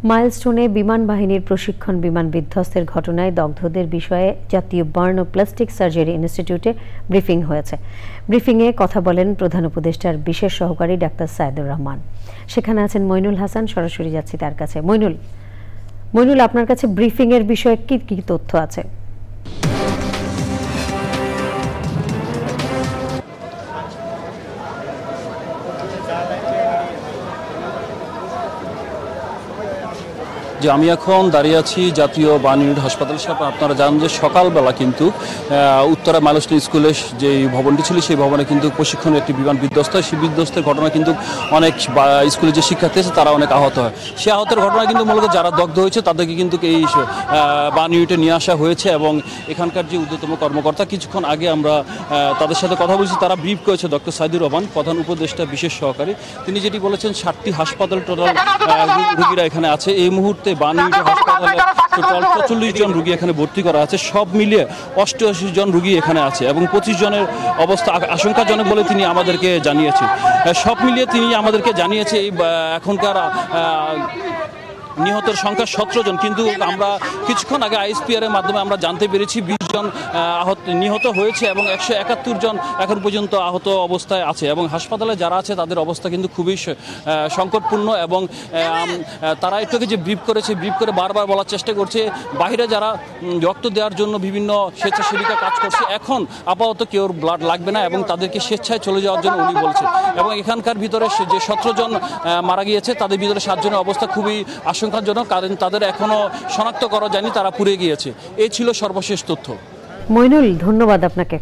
মাইলস্টোনে বিমান বাহিনীর প্রশিক্ষণ বিমান বিধ্বস্তের ঘটনায় দগ্ধদের বিষয়ে জাতীয় বার্ন ও প্লাস্টিক সার্জারি ইনস্টিটিউটে ব্রিফিং হয়েছে। ব্রিফিংয়ে কথা বলেন প্রধান উপদেষ্টার বিশেষ সহকারী ডাক্তার সাইদুর রহমান। সেখানে আছেন মইনুল হাসান, সরাসরি যাচ্ছি তার কাছে। মইনুল, আপনার কাছে ব্রিফিং এর বিষয়ে কি কি তথ্য আছে? যে আমি এখন দাঁড়িয়ে আছি জাতীয় বার্ন ইউনিট হাসপাতাল। আপনারা জানেন যে সকালবেলা কিন্তু উত্তরা মাইলস্টোন স্কুলের যে ভবনটি ছিল সেই ভবনে কিন্তু প্রশিক্ষণের একটি বিমান বিধ্বস্ত হয়। সেই বিধ্বস্তের ঘটনা কিন্তু অনেক স্কুলের যে শিক্ষার্থী আছে তারা অনেক আহত হয়। সেই আহতের ঘটনা কিন্তু মূলত যারা দগ্ধ হয়েছে তাদেরকে কিন্তু এই বার্ন ইউনিটে নিয়ে আসা হয়েছে এবং এখানকার যে ঊর্ধ্বতম কর্মকর্তা, কিছুক্ষণ আগে আমরা তাদের সাথে কথা বলছি, তারা ব্রিফ করেছে ডক্টর সাইদুর রহমান, প্রধান উপদেষ্টা বিশেষ সহকারী। তিনি যেটি বলেছেন 7টি হাসপাতাল টোটাল রোগীরা এখানে আছে। এই মুহূর্তে বার্ন ইউনিট হাসপাতালে টোটাল 44 জন রোগী এখানে ভর্তি করা আছে। সব মিলিয়ে 88 জন রোগী এখানে আছে এবং 25 জনের অবস্থা আশঙ্কাজনক বলে তিনি আমাদেরকে জানিয়েছেন। সব মিলিয়ে তিনি আমাদেরকে জানিয়েছে এই এখনকার নিহতের সংখ্যা 17 জন, কিন্তু আমরা কিছুক্ষণ আগে আইএসপিআর এর মাধ্যমে আমরা জানতে পেরেছি 20 জন নিহত হয়েছে এবং 171 জন এখন পর্যন্ত আহত অবস্থায় আছে এবং হাসপাতালে যারা আছে তাদের অবস্থা কিন্তু খুবই সংকটপূর্ণ এবং তারা একটু যে ব্রিফ করে বারবার বলার চেষ্টা করছে বাইরে যারা রক্ত দেওয়ার জন্য বিভিন্ন স্বেচ্ছাসেবিকা কাজ করছে এখন আপাতত কেউ ব্লাড লাগবে না এবং তাদেরকে স্বেচ্ছায় চলে যাওয়ার জন্য উনি বলছেন। এবং এখানকার ভিতরে যে 17 জন মারা গিয়েছে তাদের ভিতরে 7 জনের অবস্থা খুবই আশঙ্কাজনক, কারণ তাদের এখনো শনাক্ত করা যায়নি, তারা পুড়ে গিয়েছে। এই ছিল সর্বশেষ তথ্য। মইনুল, ধন্যবাদ আপনাকে।